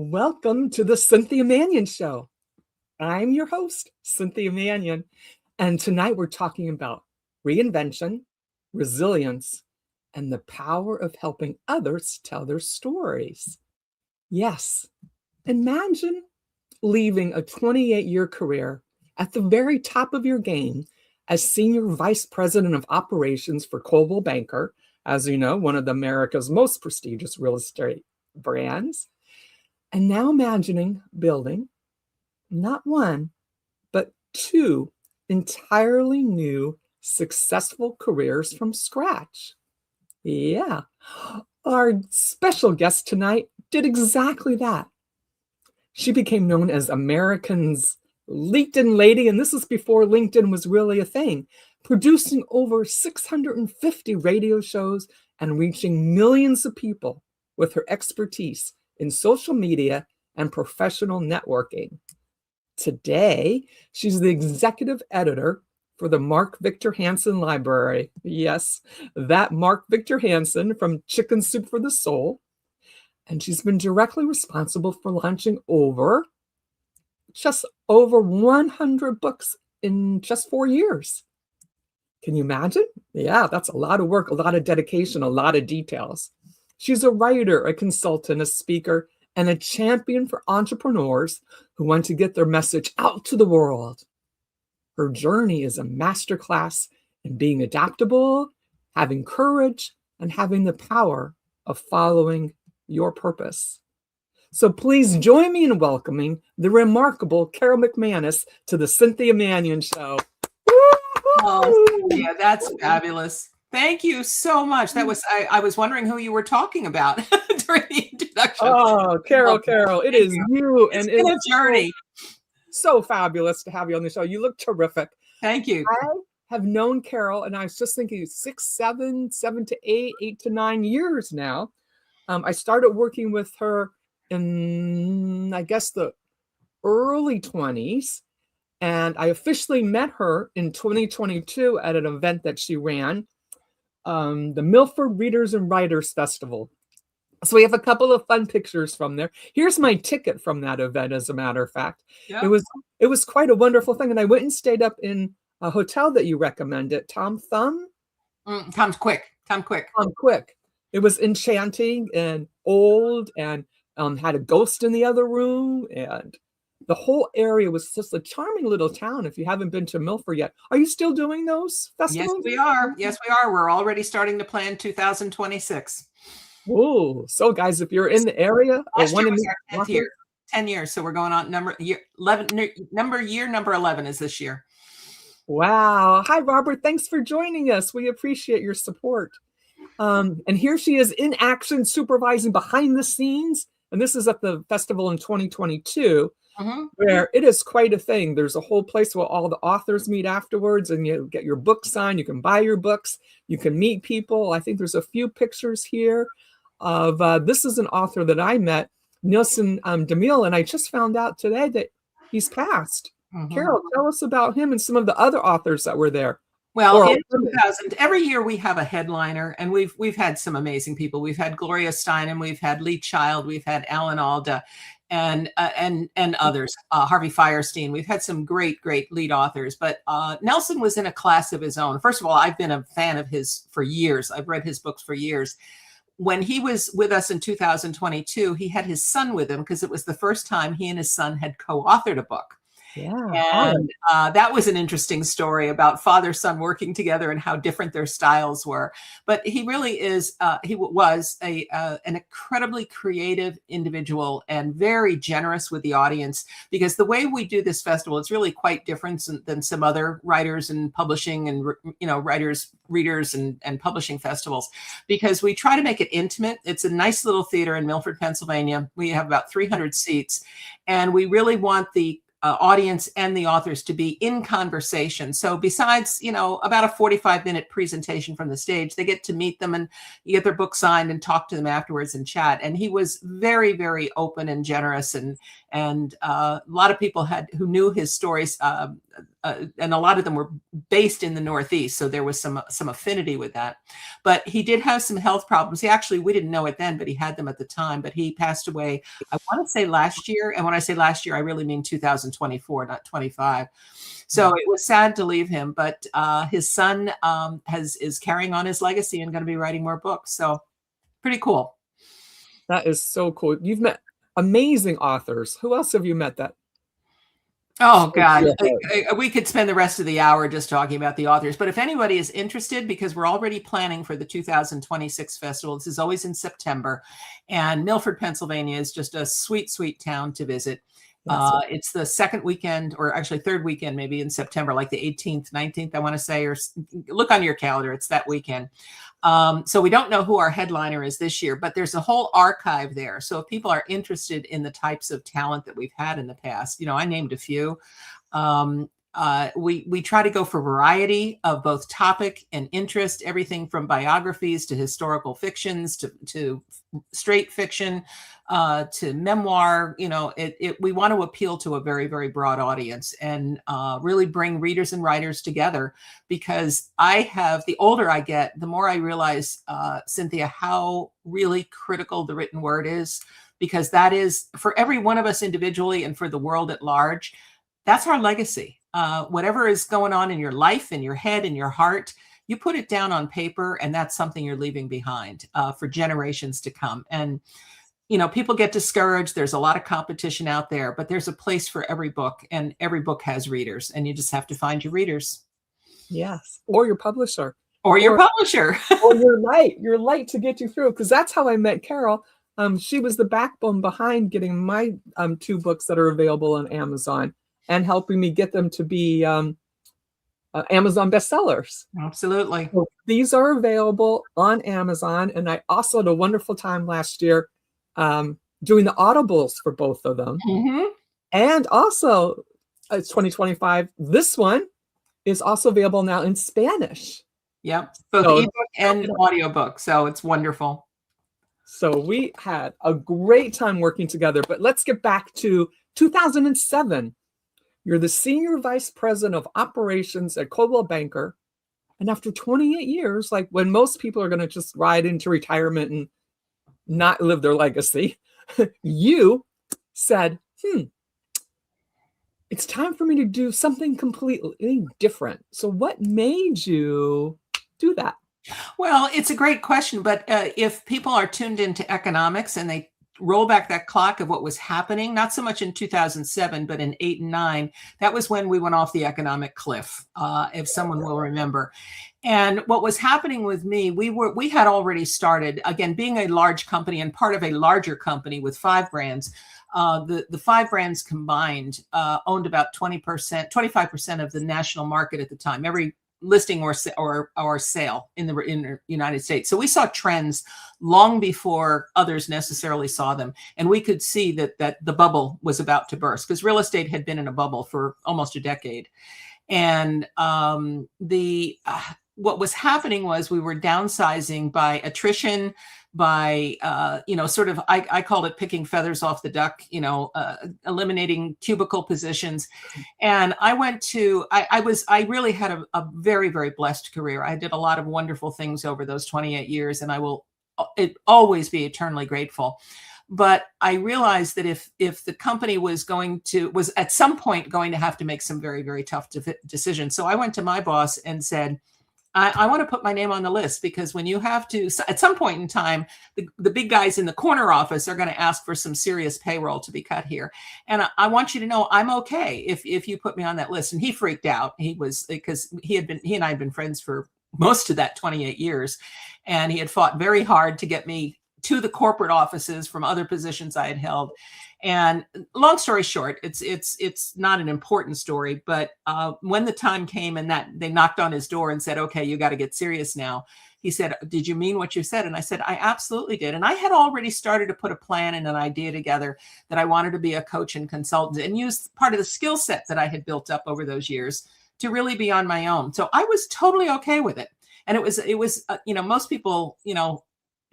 Welcome to the Cynthia Manion Show. I'm your host, Cynthia Manion, and tonight we're talking about reinvention, resilience, and the power of helping others tell their stories. Yes, imagine leaving a 28-year career at the very top of your game as Senior Vice President of Operations for Coldwell Banker, as you know, one of America's most prestigious real estate brands. And now imagining building not one, but two entirely new, successful careers from scratch. Yeah, our special guest tonight did exactly that. She became known as America's LinkedIn lady, and this is before LinkedIn was really a thing, producing over 650 radio shows and reaching millions of people with her expertise in social media and professional networking. Today, she's the executive editor for the Mark Victor Hansen Library. Yes, that Mark Victor Hansen from Chicken Soup for the Soul. And she's been directly responsible for launching just over 100 books in just 4 years. Can you imagine? Yeah, that's a lot of work, a lot of dedication, a lot of details. She's a writer, a consultant, a speaker, and a champion for entrepreneurs who want to get their message out to the world. Her journey is a masterclass in being adaptable, having courage, and having the power of following your purpose. So please join me in welcoming the remarkable Carol McManus to the Cynthia Manion Show. Oh, yeah, that's fabulous. Thank you so much. That was I was wondering who you were talking about during the introduction. Oh, Carol, it is you. It's been a journey. So fabulous to have you on the show. You look terrific. Thank you. I have known Carol, and I was just thinking 6, 7 to 8, 8 to 9 years now. I started working with her in, I guess, the early 20s. And I officially met her in 2022 at an event that she ran, the Milford Readers and Writers Festival. So we have a couple of fun pictures from there. Here's my ticket from that event, as a matter of fact. Yep. It was quite a wonderful thing. And I went and stayed up in a hotel that you recommended, Tom Quick. It was enchanting and old and had a ghost in the other room. And the whole area was just a charming little town. If you haven't been to Milford yet, are you still doing those festivals? Yes, we are. We're already starting to plan 2026. Oh, so guys, if you're in the area, last year was our 10th year. 10 years. So we're going on number 11 is this year. Wow. Hi, Robert. Thanks for joining us. We appreciate your support. And here she is in action, supervising behind the scenes. And this is at the festival in 2022. Where it is quite a thing. There's a whole place where all the authors meet afterwards, and you get your book signed. You can buy your books. You can meet people. I think there's a few pictures here of this is an author that I met, Nelson DeMille, and I just found out today that he's passed. Carol, tell us about him and some of the other authors that were there. Well, in 2000, every year we have a headliner, and we've had some amazing people. We've had Gloria Steinem, we've had Lee Child, we've had Alan Alda, and others, Harvey Fierstein. We've had some great lead authors, but Nelson was in a class of his own. First of all, I've been a fan of his for years. I've read his books for years. When he was with us in 2022, he had his son with him because it was the first time he and his son had co-authored a book. Yeah. And that was an interesting story about father-son working together and how different their styles were. But he really is, he was an incredibly creative individual and very generous with the audience, because the way we do this festival is really quite different than some other writers and publishing and, writers, readers and publishing festivals, because we try to make it intimate. It's a nice little theater in Milford, Pennsylvania. We have about 300 seats, and we really want the audience and the authors to be in conversation. So besides, about a 45-minute presentation from the stage, they get to meet them and you get their book signed and talk to them afterwards and chat. And he was very, very open and generous. And a lot of people who knew his stories and a lot of them were based in the Northeast, so there was some affinity with that. But he did have some health problems. We didn't know it then, but he had them at the time. But he passed away, I want to say last year, and when I say last year, I really mean 2024, not 25. So it was sad to leave him, but his son is carrying on his legacy and going to be writing more books. So pretty cool. That is so cool. You've met amazing authors. Who else have you met that? Oh, God. We could spend the rest of the hour just talking about the authors. But if anybody is interested, because we're already planning for the 2026 festival, this is always in September. And Milford, Pennsylvania is just a sweet, sweet town to visit. It's the second weekend, or actually third weekend, maybe in September, like the 18th, 19th, I want to say, or look on your calendar. It's that weekend. So we don't know who our headliner is this year, but there's a whole archive there. So if people are interested in the types of talent that we've had in the past, I named a few. We try to go for variety of both topic and interest, everything from biographies to historical fictions to straight fiction, to memoir. We want to appeal to a very, very broad audience and really bring readers and writers together, because the older I get, the more I realize, Cynthia, how really critical the written word is, because that is, for every one of us individually and for the world at large, that's our legacy. Whatever is going on in your life, in your head, in your heart, you put it down on paper, and that's something you're leaving behind for generations to come. And people get discouraged. There's a lot of competition out there, but there's a place for every book, and every book has readers, and you just have to find your readers. Yes. Or your publisher. Or your publisher. Or your light to get you through. Because that's how I met Carol. She was the backbone behind getting my 2 books that are available on Amazon and helping me get them to be Amazon bestsellers. Absolutely. So these are available on Amazon. And I also had a wonderful time last year doing the audibles for both of them. Mm-hmm. And also, it's 2025. This one is also available now in Spanish. Yep. Both ebook and audiobook. So it's wonderful. So we had a great time working together. But let's get back to 2007. You're the Senior Vice President of Operations at Coldwell Banker. And after 28 years, like when most people are going to just ride into retirement and not live their legacy, you said, it's time for me to do something completely different. So what made you do that? Well, it's a great question, but if people are tuned into economics and they roll back that clock of what was happening, not so much in 2007, but in 8 and 9, that was when we went off the economic cliff, if someone will remember. And what was happening with me, we had already started, again, being a large company and part of a larger company with 5 brands. The 5 brands combined owned about 25% of the national market at the time, every listing or sale in the United States. So we saw trends long before others necessarily saw them. And we could see that the bubble was about to burst, because real estate had been in a bubble for almost a decade. And what was happening was we were downsizing by attrition, by, sort of, I called it picking feathers off the duck, eliminating cubicle positions. And I really had a very, very blessed career. I did a lot of wonderful things over those 28 years, and I will always be eternally grateful. But I realized that if the company was at some point going to have to make some very, very tough decisions. So I went to my boss and said, I want to put my name on the list, because when you have to, at some point in time, the big guys in the corner office are going to ask for some serious payroll to be cut here. And I want you to know I'm okay if you put me on that list. And he freaked out. Because he and I had been friends for most of that 28 years. And he had fought very hard to get me to the corporate offices from other positions I had held. And long story short, it's not an important story, but when the time came and that they knocked on his door and said, okay, you got to get serious now. He said, did you mean what you said? And I said, I absolutely did. And I had already started to put a plan and an idea together that I wanted to be a coach and consultant and use part of the skill set that I had built up over those years to really be on my own. So I was totally okay with it. And it was most people,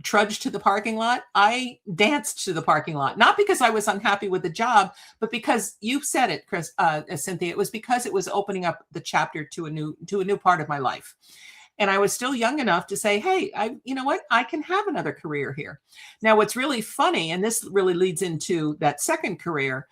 trudge to the parking lot. I danced to the parking lot, not because I was unhappy with the job, but because you said it, Cynthia, it was because it was opening up the chapter to a new part of my life. And I was still young enough to say, hey, you know what? I can have another career here. Now, what's really funny, and this really leads into that second career,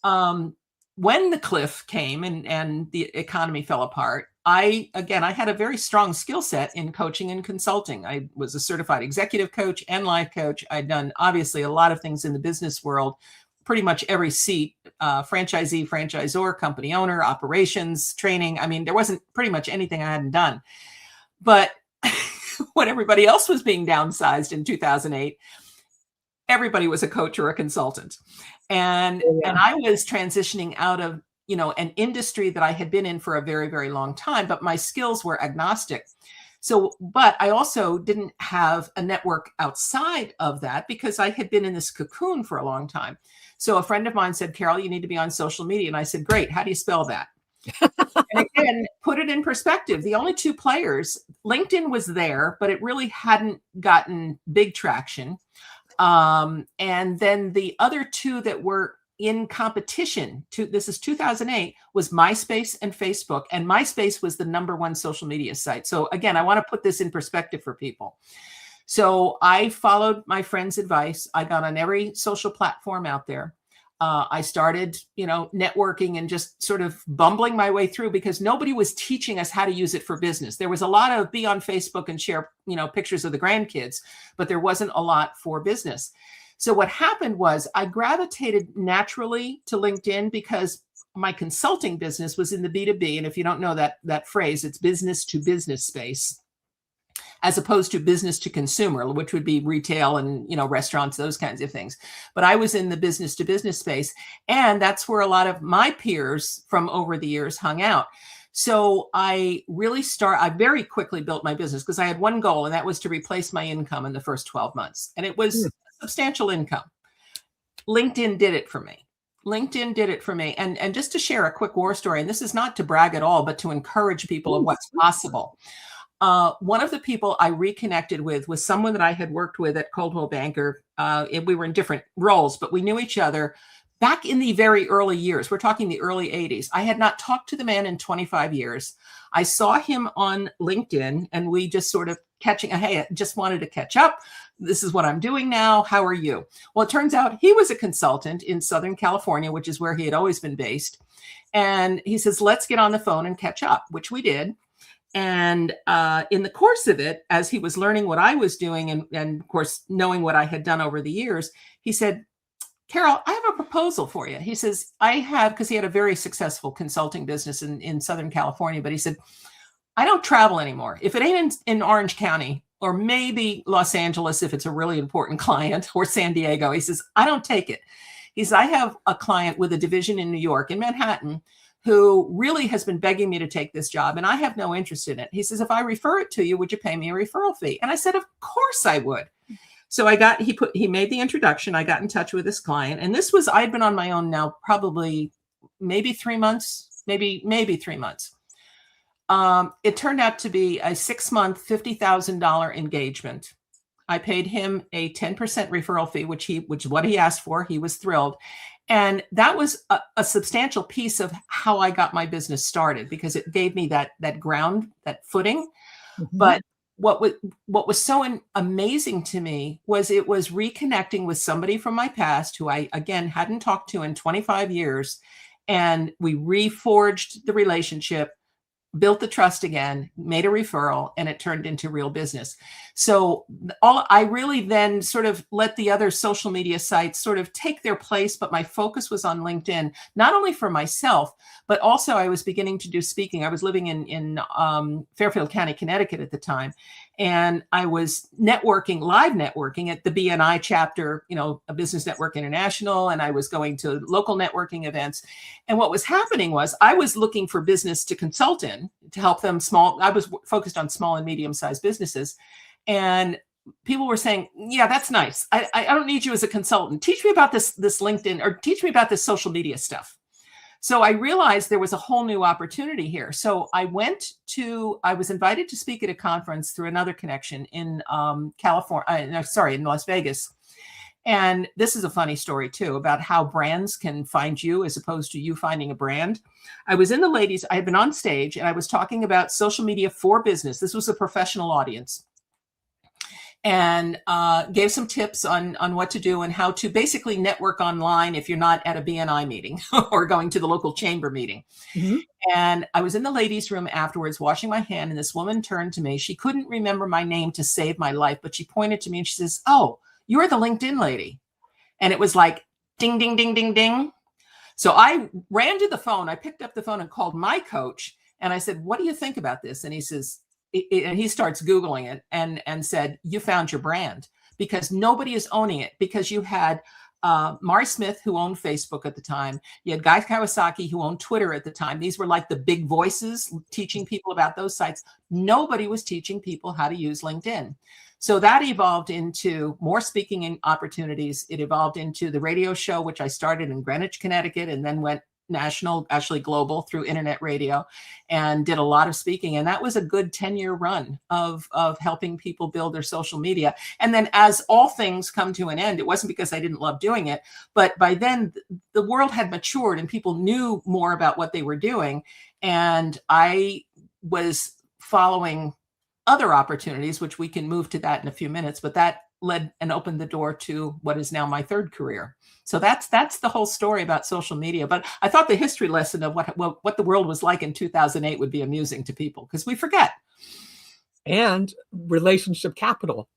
when the cliff came and the economy fell apart, I had a very strong skill set in coaching and consulting. I was a certified executive coach and life coach. I'd done obviously a lot of things in the business world, pretty much every seat, franchisee, franchisor, company owner, operations, training. I mean, there wasn't pretty much anything I hadn't done. But when everybody else was being downsized in 2008, everybody was a coach or a consultant. And I was transitioning out of, an industry that I had been in for a very, very long time, but my skills were agnostic. So, but I also didn't have a network outside of that because I had been in this cocoon for a long time. So a friend of mine said, Carol, you need to be on social media. And I said, great. How do you spell that? And again, put it in perspective. The only two players, LinkedIn was there, but it really hadn't gotten big traction. And then the other two that were in competition, this is 2008, was MySpace and Facebook. And MySpace was the #1 social media site. So again, I want to put this in perspective for people. So I followed my friend's advice. I got on every social platform out there. I started, networking and just sort of bumbling my way through because nobody was teaching us how to use it for business. There was a lot of be on Facebook and share, pictures of the grandkids, but there wasn't a lot for business. So what happened was I gravitated naturally to LinkedIn because my consulting business was in the B2B. And if you don't know that phrase, it's business to business space, as opposed to business to consumer, which would be retail and, restaurants, those kinds of things. But I was in the business to business space. And that's where a lot of my peers from over the years hung out. So I very quickly built my business because I had one goal, and that was to replace my income in the first 12 months. And it was a substantial income. LinkedIn did it for me. And just to share a quick war story, and this is not to brag at all, but to encourage people of what's possible. One of the people I reconnected with was someone that I had worked with at Coldwell Banker. We were in different roles, but we knew each other back in the very early years. We're talking the early 80s. I had not talked to the man in 25 years. I saw him on LinkedIn and we just sort of hey, I just wanted to catch up. This is what I'm doing now. How are you? Well, it turns out he was a consultant in Southern California, which is where he had always been based. And he says, let's get on the phone and catch up, which we did. And in the course of it, as he was learning what I was doing and of course, knowing what I had done over the years, he said, Carol, I have a proposal for you. He says, because he had a very successful consulting business in Southern California, but he said, I don't travel anymore. If it ain't in Orange County or maybe Los Angeles, if it's a really important client, or San Diego, he says, I don't take it. He says, I have a client with a division in New York, in Manhattan, who really has been begging me to take this job, and I have no interest in it. He says, if I refer it to you, would you pay me a referral fee? And I said, of course I would. So he made the introduction. I got in touch with this client, and I'd been on my own now, probably maybe 3 months, maybe 3 months. It turned out to be a 6-month, $50,000 engagement. I paid him a 10% referral fee, which is what he asked for. He was thrilled. And that was a substantial piece of how I got my business started because it gave me that ground, that footing. Mm-hmm. But what was so amazing to me was it was reconnecting with somebody from my past who I, again, hadn't talked to in 25 years. And we reforged the relationship, built the trust again, made a referral, and it turned into real business. So I really then sort of let the other social media sites sort of take their place, but my focus was on LinkedIn, not only for myself, but also I was beginning to do speaking. I was living in Fairfield County, Connecticut at the time, and I was live networking at the BNI chapter, a Business Network International, and I was going to local networking events. And what was happening was I was looking for business to consult in to help them I was focused on small and medium-sized businesses. And people were saying, yeah, that's nice. I don't need you as a consultant. Teach me about this LinkedIn, or teach me about this social media stuff. So I realized there was a whole new opportunity here. So I was invited to speak at a conference through another connection in in Las Vegas. And this is a funny story too, about how brands can find you as opposed to you finding a brand. I had been on stage and I was talking about social media for business. This was a professional audience, and gave some tips on what to do and how to basically network online if you're not at a BNI meeting or going to the local chamber meeting. Mm-hmm. And I was in the ladies' room afterwards washing my hand, and this woman turned to me. She couldn't remember my name to save my life, but she pointed to me and she says, "Oh, you're the LinkedIn lady." And it was like, ding, ding, ding, ding, ding. So I ran to the phone. I picked up the phone and called my coach. And I said, "What do you think about this?" And he says, and he starts Googling it and said, "You found your brand, because nobody is owning it." Because you had Mari Smith, who owned Facebook at the time. You had Guy Kawasaki, who owned Twitter at the time. These were like the big voices teaching people about those sites. Nobody was teaching people how to use LinkedIn. So that evolved into more speaking opportunities. It evolved into the radio show, which I started in Greenwich, Connecticut, and then went national, actually global, through internet radio, and did a lot of speaking. And that was a good 10-year run of helping people build their social media. And then as all things come to an end, it wasn't because I didn't love doing it, but by then the world had matured and people knew more about what they were doing. And I was following other opportunities, which we can move to that in a few minutes, but that led and opened the door to what is now my third career. So that's the whole story about social media. But I thought the history lesson of what the world was like in 2008 would be amusing to people, because we forget. And relationship capital.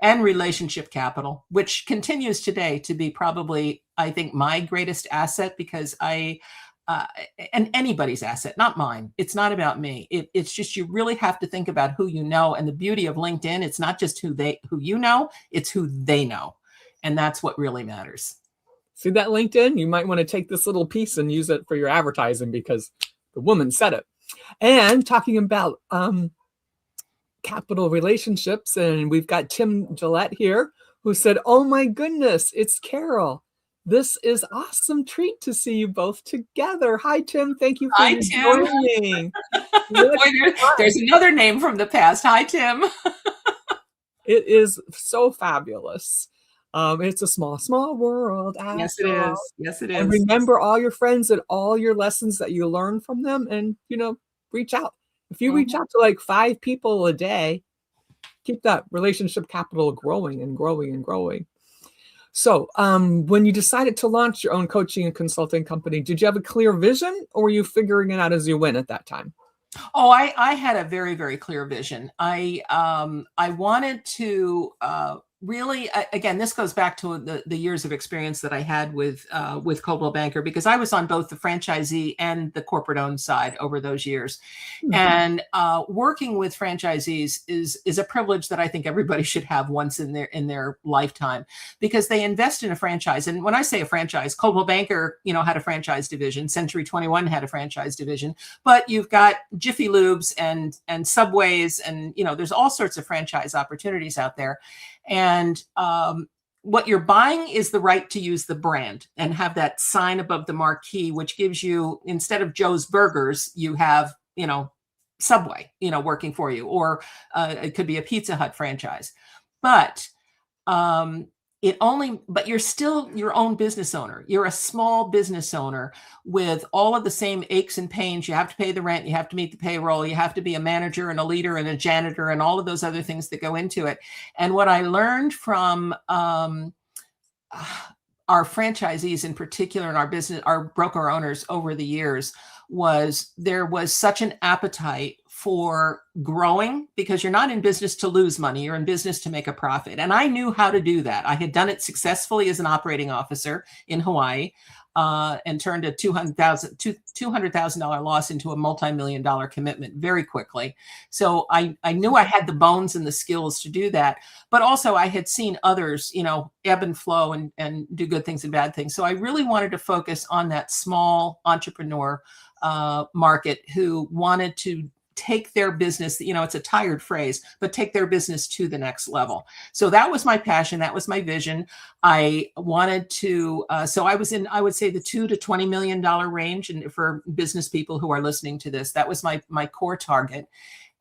And relationship capital, which continues today to be probably, I think, my greatest asset, because and anybody's asset, not mine. It's not about me. It's just, you really have to think about who you know. And the beauty of LinkedIn, it's not just who you know, it's who they know. And that's what really matters. See that LinkedIn? You might want to take this little piece and use it for your advertising, because the woman said it. And talking about capital relationships, and we've got Tim Gillette here, who said, "Oh my goodness, it's Carol. This is awesome treat to see you both together." Hi, Tim. Thank you for joining. There's another name from the past. Hi, Tim. It is so fabulous. It's a small, small world. Yes, it is. Yes, it is. And remember all your friends and all your lessons that you learn from them, and, reach out. If you reach out to like 5 people a day, keep that relationship capital growing and growing and growing. So when you decided to launch your own coaching and consulting company, did you have a clear vision, or were you figuring it out as you went at that time? Oh, I had a very, very clear vision. I wanted to really, again, this goes back to the years of experience that I had with Coldwell Banker, because I was on both the franchisee and the corporate owned side over those years. Mm-hmm. And working with franchisees is a privilege that I think everybody should have once in their lifetime, because they invest in a franchise. And when I say a franchise, Coldwell Banker, had a franchise division. Century 21 had a franchise division, but you've got Jiffy Lubes and Subways, and there's all sorts of franchise opportunities out there. And what you're buying is the right to use the brand and have that sign above the marquee, which gives you, instead of Joe's Burgers, you have, Subway, working for you, or it could be a Pizza Hut franchise. But but you're still your own business owner. You're a small business owner with all of the same aches and pains. You have to pay the rent. You have to meet the payroll. You have to be a manager and a leader and a janitor and all of those other things that go into it. And what I learned from our franchisees in particular, and our broker owners over the years, was there was such an appetite for growing, because you're not in business to lose money, you're in business to make a profit. And I knew how to do that. I had done it successfully as an operating officer in Hawaii, and turned a $200,000 loss into a multi-million-dollar commitment very quickly. So I knew I had the bones and the skills to do that. But also I had seen others, ebb and flow and do good things and bad things. So I really wanted to focus on that small entrepreneur market who wanted to take their business, it's a tired phrase, but take their business to the next level. So that was my passion. That was my vision. I wanted to, so I was in, I would say, the $2 to $20 million range. And for business people who are listening to this, that was my core target.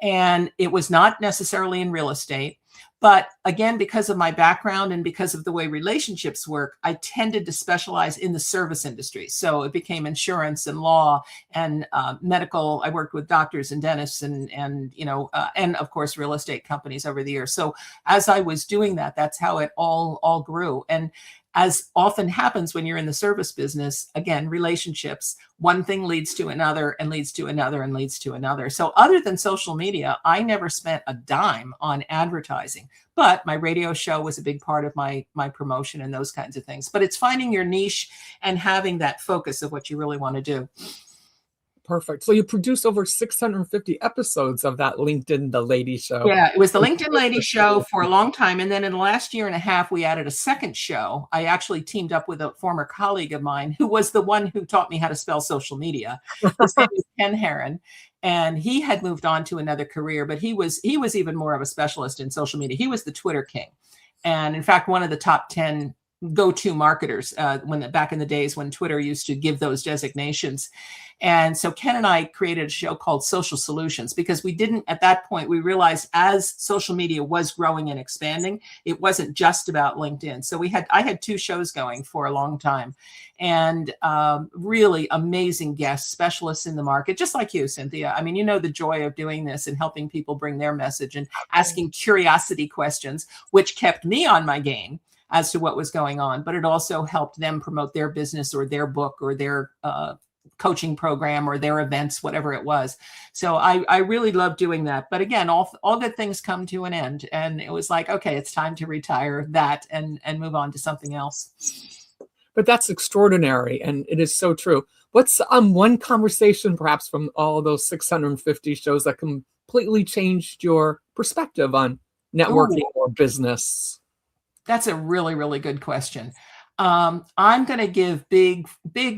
And it was not necessarily in real estate. But again, because of my background and because of the way relationships work, I tended to specialize in the service industry. So it became insurance and law and medical. I worked with doctors and dentists and of course, real estate companies over the years. So as I was doing that, that's how it all grew. And as often happens when you're in the service business, again, relationships, one thing leads to another and leads to another and leads to another. So other than social media, I never spent a dime on advertising, but my radio show was a big part of my promotion and those kinds of things. But it's finding your niche and having that focus of what you really want to do. Perfect. So you produced over 650 episodes of that LinkedIn The Lady Show. Yeah, it was the LinkedIn Lady Show for a long time. And then in the last year and a half, we added a second show. I actually teamed up with a former colleague of mine who was the one who taught me how to spell social media. His name is Ken Herron. And he had moved on to another career, but he was even more of a specialist in social media. He was the Twitter king. And in fact, one of the top 10 go-to marketers back in the days when Twitter used to give those designations. And so Ken and I created a show called Social Solutions because we didn't, at that point, we realized as social media was growing and expanding, it wasn't just about LinkedIn. So I had 2 shows going for a long time and really amazing guests, specialists in the market, just like you, Cynthia. I mean, the joy of doing this and helping people bring their message and asking curiosity questions, which kept me on my game as to what was going on, but it also helped them promote their business or their book or their coaching program or their events, whatever it was. So I really loved doing that. But again, all good things come to an end. And it was like, okay, it's time to retire that and move on to something else. But that's extraordinary. And it is so true. What's one conversation perhaps from all those 650 shows that completely changed your perspective on networking or business? That's a really, really good question. I'm going to give big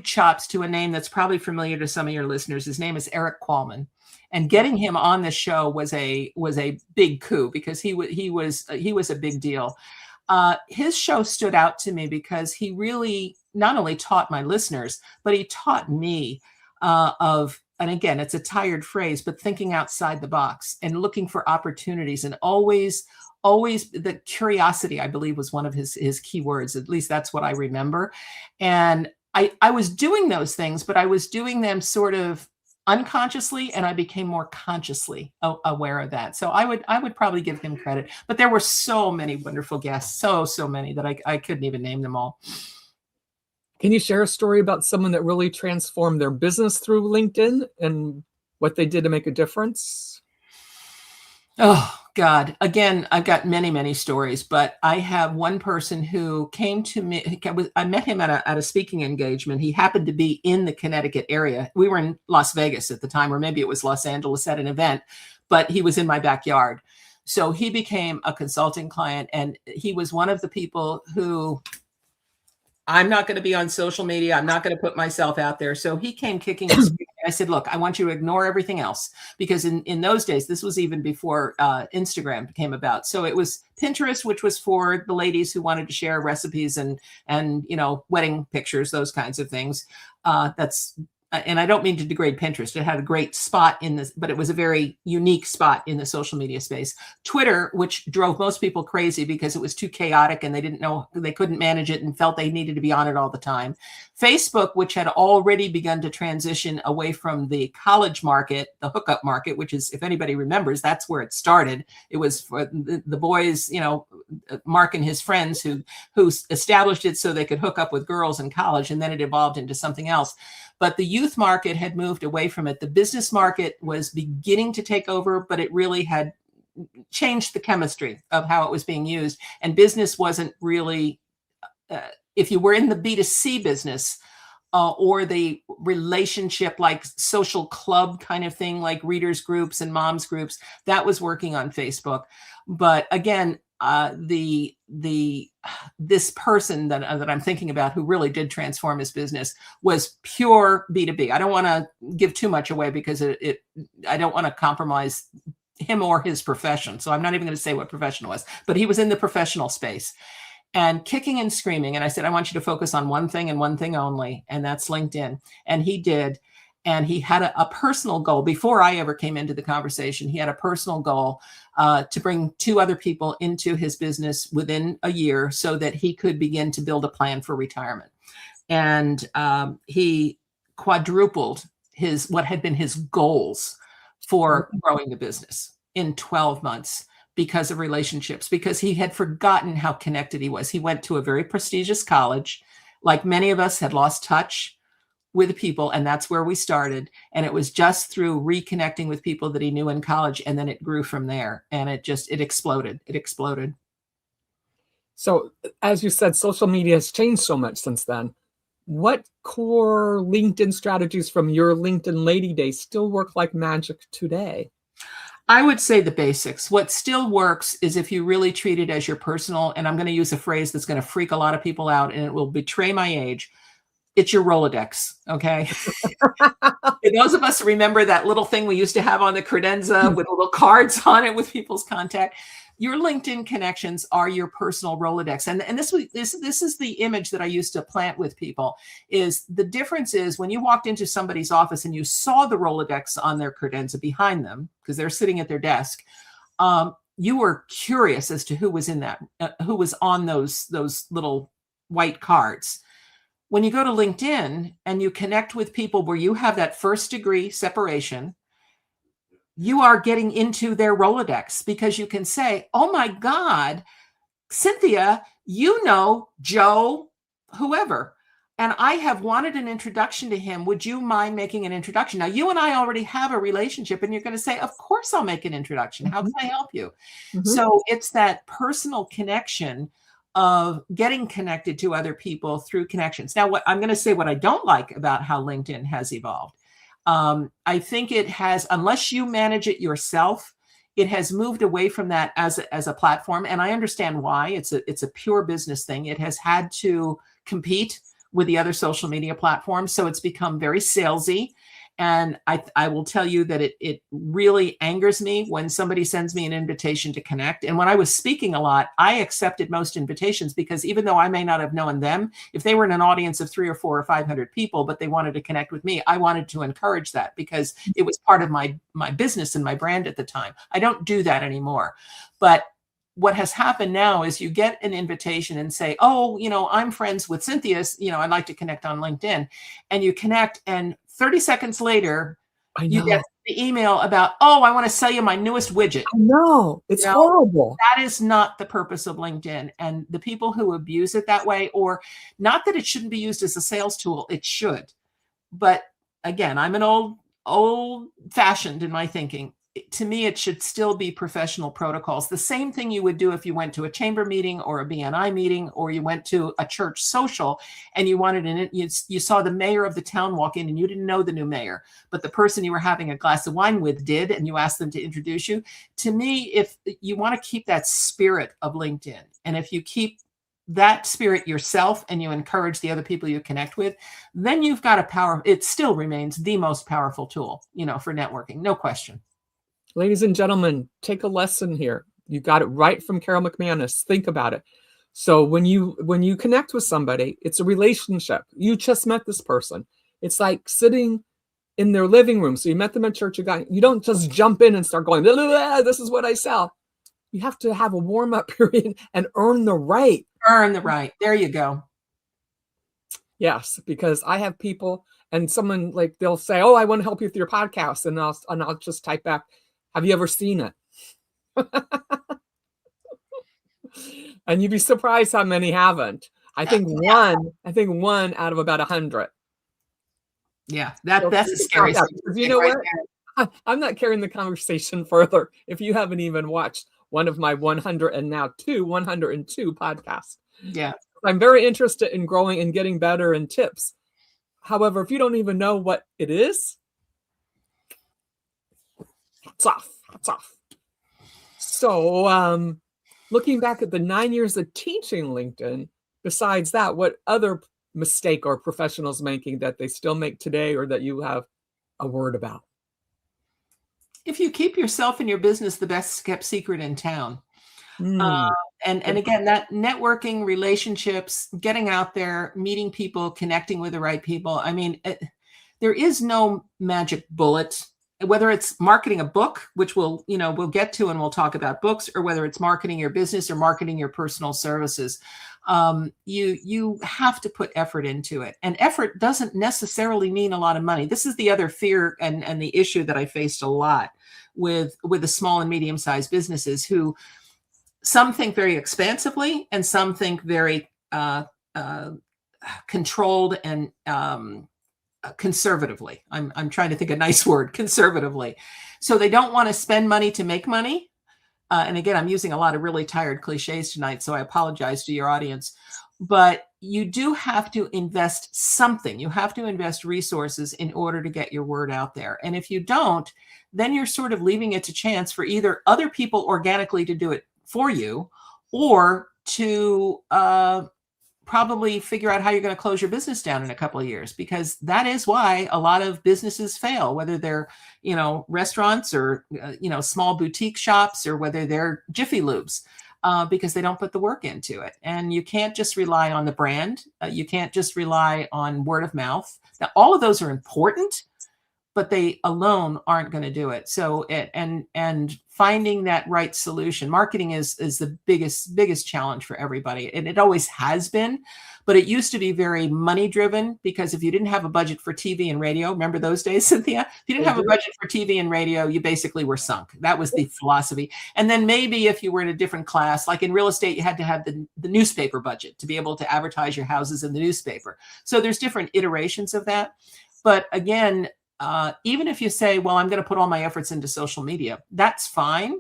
chops to a name that's probably familiar to some of your listeners. His name is Eric Qualman, and getting him on the show was a big coup because he was a big deal. His show stood out to me because he really not only taught my listeners, but he taught me and again, it's a tired phrase, but thinking outside the box and looking for opportunities and always the curiosity, I believe, was one of his key words. At least that's what I remember. And I was doing those things, but I was doing them sort of unconsciously, and I became more consciously aware of that. So I would probably give him credit. But there were so many wonderful guests, so many that I couldn't even name them all. Can you share a story about someone that really transformed their business through LinkedIn and what they did to make a difference? Oh, God. Again, I've got many stories, but I have one person who came to me. I met him at a speaking engagement. He happened to be in the Connecticut area. We were in Las Vegas at the time, or maybe it was Los Angeles at an event, but he was in my backyard. So he became a consulting client, and he was one of the people who, I'm not going to be on social media. I'm not going to put myself out there. So he came kicking and screaming. I said, look, I want you to ignore everything else, because in those days, this was even before Instagram came about. So it was Pinterest, which was for the ladies who wanted to share recipes and wedding pictures, those kinds of things. And I don't mean to degrade Pinterest. It had a great spot in this, but it was a very unique spot in the social media space. Twitter, which drove most people crazy because it was too chaotic and they couldn't manage it and felt they needed to be on it all the time. Facebook, which had already begun to transition away from the college market, the hookup market, which is, if anybody remembers, that's where it started. It was for the boys, Mark and his friends who established it so they could hook up with girls in college, and then it evolved into something else. But the youth market had moved away from it. The business market was beginning to take over, but it really had changed the chemistry of how it was being used. And business wasn't really, if you were in the B2C business or the relationship, like social club kind of thing, like readers groups and moms groups, that was working on Facebook. But again, this person that I'm thinking about who really did transform his business was pure B2B. I don't want to give too much away because I don't want to compromise him or his profession. So I'm not even going to say what profession it was, but he was in the professional space and kicking and screaming. And I said, I want you to focus on one thing and one thing only, and that's LinkedIn. And he did. And he had a personal goal before I ever came into the conversation. He had a personal goal to bring 2 other people into his business within a year so that he could begin to build a plan for retirement. And he quadrupled what had been his goals for growing the business in 12 months because of relationships, because he had forgotten how connected he was. He went to a very prestigious college. Like many of us, had lost touch with the people, and that's where we started. And it was just through reconnecting with people that he knew in college, and then it grew from there, and it exploded. It exploded. So, as you said, social media has changed so much since then. What core LinkedIn strategies from your LinkedIn Lady Days still work like magic today? I would say the basics. What still works is if you really treat it as your personal, and I'm going to use a phrase that's going to freak a lot of people out, and it will betray my age. It's your Rolodex, okay? For those of us who remember that little thing we used to have on the credenza with little cards on it with people's contact, your LinkedIn connections are your personal Rolodex. And this is the image that I used to plant with people, is the difference is when you walked into somebody's office and you saw the Rolodex on their credenza behind them, because they're sitting at their desk, you were curious as to who was in that, who was on those little white cards. When you go to LinkedIn and you connect with people where you have that first degree separation, you are getting into their Rolodex because you can say, oh my God, Cynthia, you know Joe, whoever, and I have wanted an introduction to him. Would you mind making an introduction? Now, you and I already have a relationship, and you're going to say, of course I'll make an introduction. How can I help you? Mm-hmm. So it's that personal connection of getting connected to other people through connections. Now, what I'm going to say, what I don't like about how LinkedIn has evolved, I think it has, unless you manage it yourself, it has moved away from that as a platform. And I understand why. It's a pure business thing. It has had to compete with the other social media platforms. So it's become very salesy. And I will tell you that it really angers me when somebody sends me an invitation to connect. And when I was speaking a lot, I accepted most invitations because even though I may not have known them, if they were in an audience of 300 or 400 or 500 people, but they wanted to connect with me, I wanted to encourage that because it was part of my business and my brand at the time. I don't do that anymore. But what has happened now is you get an invitation and say, oh, I'm friends with Cynthia, I'd like to connect on LinkedIn. And you connect, and 30 seconds later, you get the email about, oh, I want to sell you my newest widget. I know. It's horrible. That is not the purpose of LinkedIn. And the people who abuse it that way, or not that it shouldn't be used as a sales tool, it should. But again, I'm an old-fashioned in my thinking. To me, it should still be professional protocols. The same thing you would do if you went to a chamber meeting or a BNI meeting, or you went to a church social and you wanted you saw the mayor of the town walk in and you didn't know the new mayor, but the person you were having a glass of wine with did, and you asked them to introduce you. To me, if you want to keep that spirit of LinkedIn, and if you keep that spirit yourself and you encourage the other people you connect with, then you've got it still remains the most powerful tool, for networking, no question. Ladies and gentlemen, take a lesson here. You got it right from Carol McManus. Think about it. So when you connect with somebody, it's a relationship. You just met this person. It's like sitting in their living room. So you met them at church. You don't just jump in and start going, blah, blah, blah, this is what I sell. You have to have a warm-up period and earn the right. Earn the right. There you go. Yes, because I have people, and someone they'll say, oh, I want to help you with your podcast. And I'll just type back, have you ever seen it? And you'd be surprised how many haven't. I think one out of about 100. Yeah, that's a scary thing. You know what? I'm not carrying the conversation further if you haven't even watched one of my 102 podcasts. Yeah. I'm very interested in growing and getting better and tips. However, if you don't even know what it is, it's off. So looking back at the 9 years of teaching LinkedIn, besides that, what other mistake are professionals making that they still make today or that you have a word about? If you keep yourself and your business the best kept secret in town. Uh, Mm. and again, that networking, relationships, getting out there, meeting people, connecting with the right people. I mean, there is no magic bullet, whether it's marketing a book, which we'll get to, and we'll talk about books, or whether it's marketing your business or marketing your personal services. You have to put effort into it, and effort doesn't necessarily mean a lot of money. This is the other fear and the issue that I faced a lot with the small and medium-sized businesses, who some think very expansively and some think very controlled and conservatively. I'm trying to think a nice word, conservatively. So they don't want to spend money to make money. And again, I'm using a lot of really tired cliches tonight, so I apologize to your audience. But you do have to invest something. You have to invest resources in order to get your word out there. And if you don't, then you're sort of leaving it to chance for either other people organically to do it for you, or to probably figure out how you're going to close your business down in a couple of years, because that is why a lot of businesses fail, whether they're, restaurants or, small boutique shops, or whether they're Jiffy Lubes, because they don't put the work into it. And you can't just rely on the brand. You can't just rely on word of mouth. Now, all of those are important, but they alone aren't going to do it. So and finding that right solution, marketing is the biggest challenge for everybody. And it always has been, but it used to be very money driven, because if you didn't have a budget for TV and radio, remember those days, Cynthia? If you didn't have a budget for TV and radio, you basically were sunk. That was the philosophy. And then maybe if you were in a different class, like in real estate, you had to have the newspaper budget to be able to advertise your houses in the newspaper. So there's different iterations of that. But again, even if you say, well, I'm going to put all my efforts into social media, that's fine.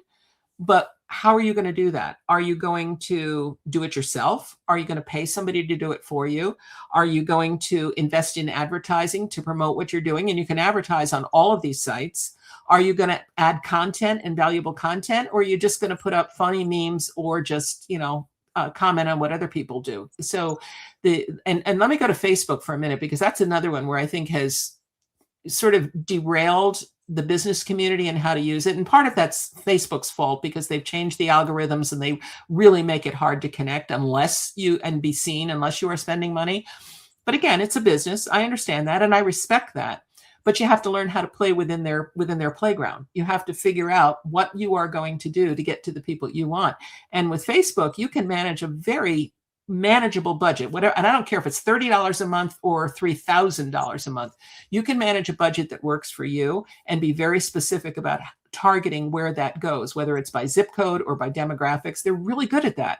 But how are you going to do that? Are you going to do it yourself? Are you going to pay somebody to do it for you? Are you going to invest in advertising to promote what you're doing? And you can advertise on all of these sites. Are you going to add content and valuable content? Or are you just going to put up funny memes, or just, comment on what other people do? So and let me go to Facebook for a minute, because that's another one where I think has sort of derailed the business community and how to use it. And part of that's Facebook's fault, because they've changed the algorithms and they really make it hard to connect and be seen unless you are spending money. But again, it's a business. I understand that, and I respect that. But you have to learn how to play within their playground. You have to figure out what you are going to do to get to the people you want. And with Facebook, you can manage a very manageable budget, whatever. And I don't care if it's $30 a month or $3,000 a month. You can manage a budget that works for you and be very specific about targeting where that goes, whether it's by zip code or by demographics. They're really good at that,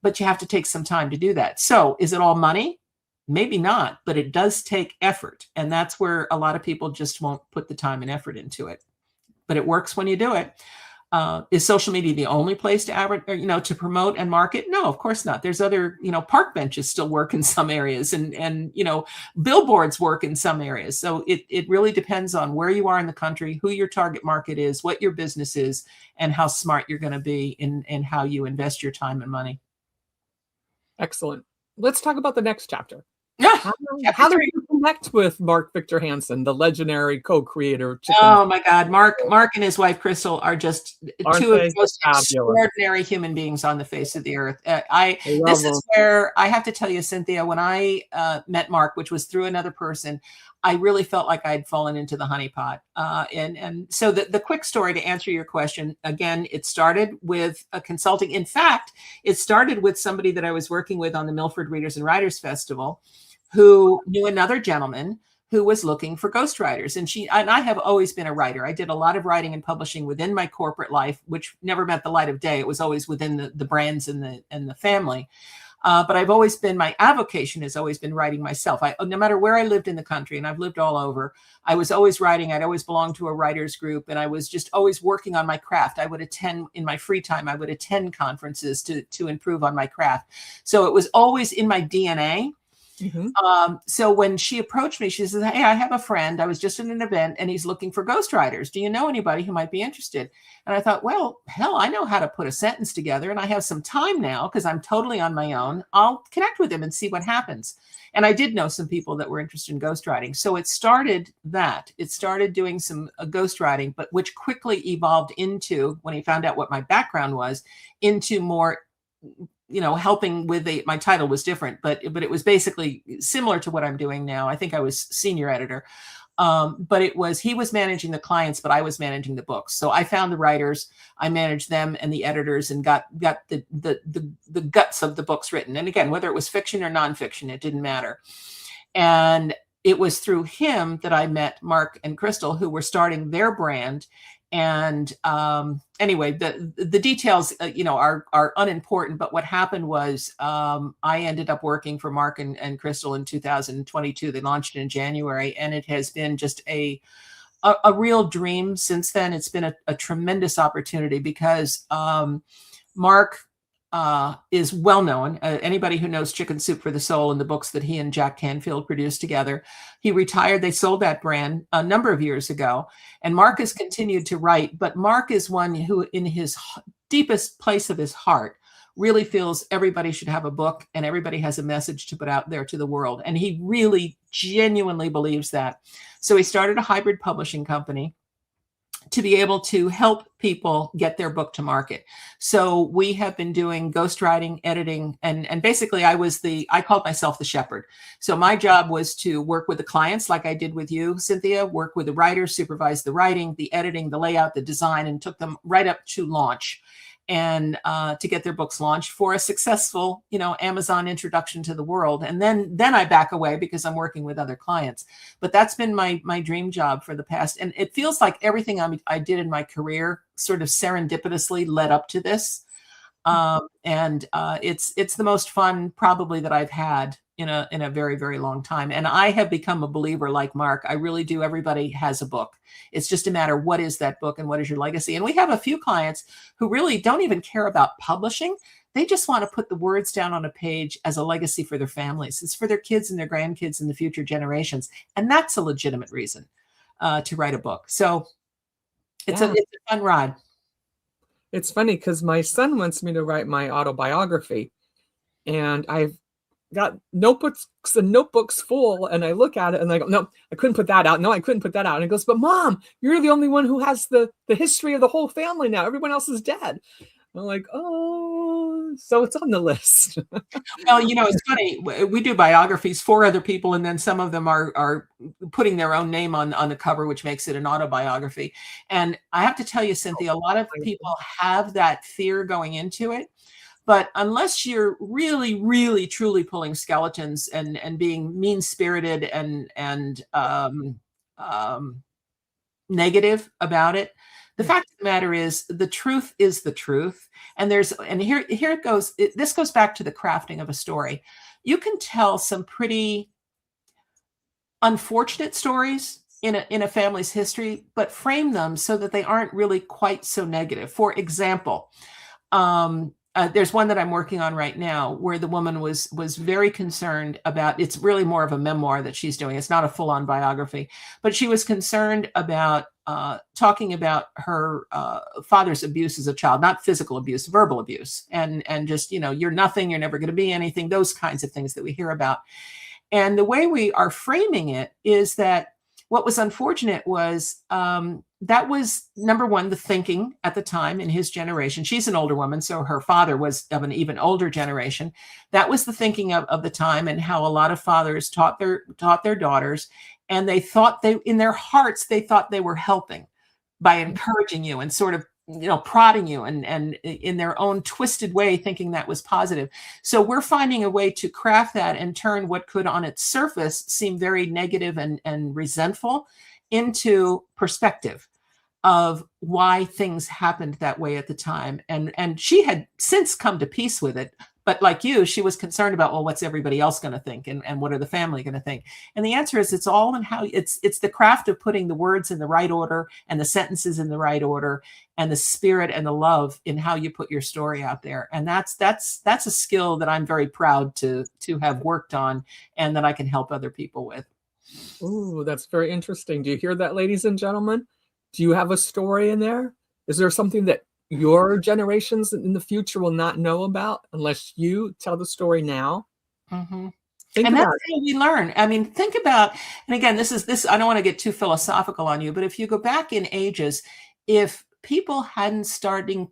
but you have to take some time to do that. So is it all money? Maybe not, but it does take effort. And that's where a lot of people just won't put the time and effort into it. But it works when you do it. Is social media the only place to to promote and market? No, of course not. There's other, park benches still work in some areas, and billboards work in some areas. So it really depends on where you are in the country, who your target market is, what your business is, and how smart you're going to be in how you invest your time and money. Excellent. Let's talk about the next chapter. Yeah. How do you connect with Mark Victor Hansen, the legendary co-creator of Chicken? Oh my God, Mark and his wife Crystal are just two of the most extraordinary human beings on the face of the earth. This is where I have to tell you, Cynthia, when I met Mark, which was through another person, I really felt like I'd fallen into the honeypot. And so the quick story to answer your question, again, it started with a consulting. In fact, it started with somebody that I was working with on the Milford Readers and Writers Festival, who knew another gentleman who was looking for ghostwriters. And I have always been a writer. I did a lot of writing and publishing within my corporate life, which never met the light of day. It was always within the brands and the family. But I've always been, my avocation has always been writing myself. No matter where I lived in the country, and I've lived all over, I was always writing. I'd always belonged to a writer's group, and I was just always working on my craft. I would attend, in my free time, I would attend conferences to improve on my craft. So it was always in my DNA. Mhm. So when she approached me, she says, "Hey, I have a friend. I was just at an event and he's looking for ghostwriters. Do you know anybody who might be interested?" And I thought, well, hell, I know how to put a sentence together and I have some time now because I'm totally on my own. I'll connect with him and see what happens. And I did know some people that were interested in ghostwriting. So it started that. It started doing some ghostwriting, but which quickly evolved into, when he found out what my background was, into more, helping with my title was different, but it was basically similar to what I'm doing now. I think I was senior editor. But he was managing the clients, but I was managing the books. So I found the writers, I managed them and the editors and got the guts of the books written. And again, whether it was fiction or nonfiction, it didn't matter. And it was through him that I met Mark and Crystal, who were starting their brand. And anyway, the details, are unimportant. But what happened was I ended up working for Mark and Crystal in 2022. They launched it in January, and it has been just a real dream since then. It's been a tremendous opportunity because Mark is well known. Anybody who knows Chicken Soup for the Soul and the books that he and Jack Canfield produced together. He retired. They sold that brand a number of years ago. And Mark has continued to write. But Mark is one who, in his deepest place of his heart, really feels everybody should have a book and everybody has a message to put out there to the world. And he really genuinely believes that. So he started a hybrid publishing company to be able to help people get their book to market. So we have been doing ghostwriting, editing, and basically I called myself the shepherd. So my job was to work with the clients like I did with you, Cynthia, work with the writers, supervise the writing, the editing, the layout, the design, and took them right up to launch and to get their books launched for a successful, Amazon introduction to the world. And then I back away because I'm working with other clients. But that's been my dream job for the past. And it feels like everything I did in my career sort of serendipitously led up to this. It's the most fun probably that I've had in a very, very long time. And I have become a believer like Mark. I really do. Everybody has a book. It's just a matter, what is that book and what is your legacy? And we have a few clients who really don't even care about publishing. They just want to put the words down on a page as a legacy for their families. It's for their kids and their grandkids and the future generations. And that's a legitimate reason to write a book. So it's a fun ride. It's funny because my son wants me to write my autobiography, and I've got notebooks and notebooks full, and I look at it and I go, no, I couldn't put that out. No, I couldn't put that out. And he goes, but Mom, you're the only one who has the history of the whole family now. Everyone else is dead. I'm like, oh, so it's on the list. Well, it's funny. We do biographies for other people, and then some of them are putting their own name on the cover, which makes it an autobiography. And I have to tell you, Cynthia, a lot of people have that fear going into it. But unless you're really, really, truly pulling skeletons and being mean-spirited and negative about it, the fact of the matter is the truth is the truth. And here it goes. This goes back to the crafting of a story. You can tell some pretty unfortunate stories in a family's history, but frame them so that they aren't really quite so negative. For example, there's one that I'm working on right now where the woman was very concerned about, it's really more of a memoir that she's doing. It's not a full-on biography, but she was concerned about talking about her father's abuse as a child, not physical abuse, verbal abuse, and just, you're nothing, you're never going to be anything, those kinds of things that we hear about. And the way we are framing it is that what was unfortunate was that was, number one, the thinking at the time in his generation. She's an older woman, so her father was of an even older generation. That was the thinking of the time, and how a lot of fathers taught their daughters, and they thought in their hearts, they thought they were helping by encouraging you and sort of, prodding you and in their own twisted way, thinking that was positive. So we're finding a way to craft that and turn what could on its surface seem very negative and resentful into perspective of why things happened that way at the time. And she had since come to peace with it, But like you, she was concerned about, well, what's everybody else going to think, and what are the family going to think? And the answer is, it's all in how it's the craft of putting the words in the right order and the sentences in the right order and the spirit and the love in how you put your story out there. And that's a skill that I'm very proud to have worked on and that I can help other people with. Ooh, that's very interesting. Do you hear that, ladies and gentlemen? Do you have a story in there? Is there something that your generations in the future will not know about unless you tell the story now? Mm-hmm. Think And about that's how we learn. I mean, think about, and again, this, I don't want to get too philosophical on you, but if you go back in ages, if people hadn't started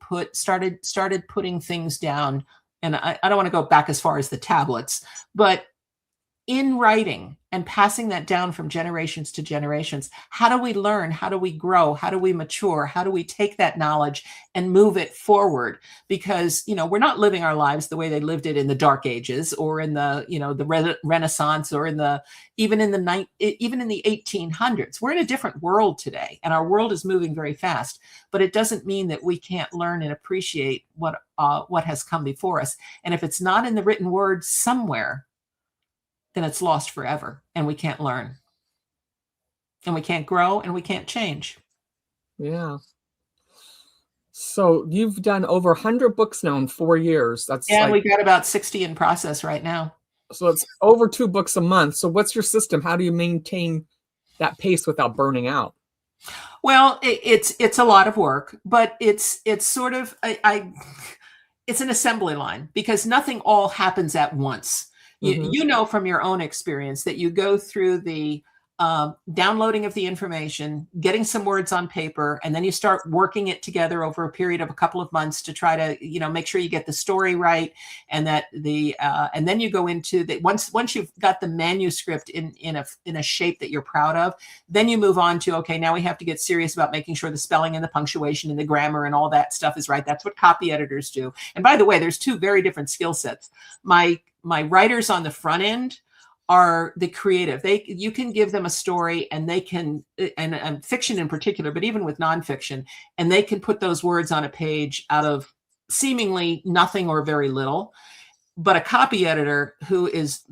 putting things down, and I don't want to go back as far as the tablets, but in writing and passing that down from generations to generations, how do we learn? How do we grow? How do we mature? How do we take that knowledge and move it forward? Because, we're not living our lives the way they lived it in the Dark Ages or in the, the Renaissance or even in the 1800s. We're in a different world today, and our world is moving very fast. But it doesn't mean that we can't learn and appreciate what has come before us. And if it's not in the written word somewhere, then it's lost forever, and we can't learn, and we can't grow, and we can't change. Yeah. So you've done over 100 books now in 4 years. We got about 60 in process right now. So it's over 2 books a month. So what's your system? How do you maintain that pace without burning out? Well, it's a lot of work, but it's sort of it's an assembly line, because nothing all happens at once. You know from your own experience that you go through the downloading of the information, getting some words on paper, and then you start working it together over a period of a couple of months to try to make sure you get the story right, and that and then you go into the once you've got the manuscript in a shape that you're proud of, then you move on to, okay, now we have to get serious about making sure the spelling and the punctuation and the grammar and all that stuff is right. That's what copy editors do. And by the way, there's 2 very different skill sets. My writers on the front end are the creative. You can give them a story, and they can, and fiction in particular, but even with nonfiction, and they can put those words on a page out of seemingly nothing or very little. But a copy editor who is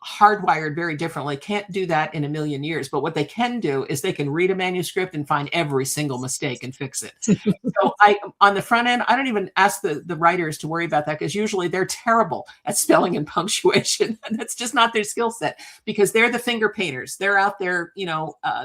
hardwired very differently can't do that in a million years. But what they can do is they can read a manuscript and find every single mistake and fix it. So on the front end, I don't even ask the writers to worry about that, because usually they're terrible at spelling and punctuation. And that's just not their skill set, because they're the finger painters. They're out there,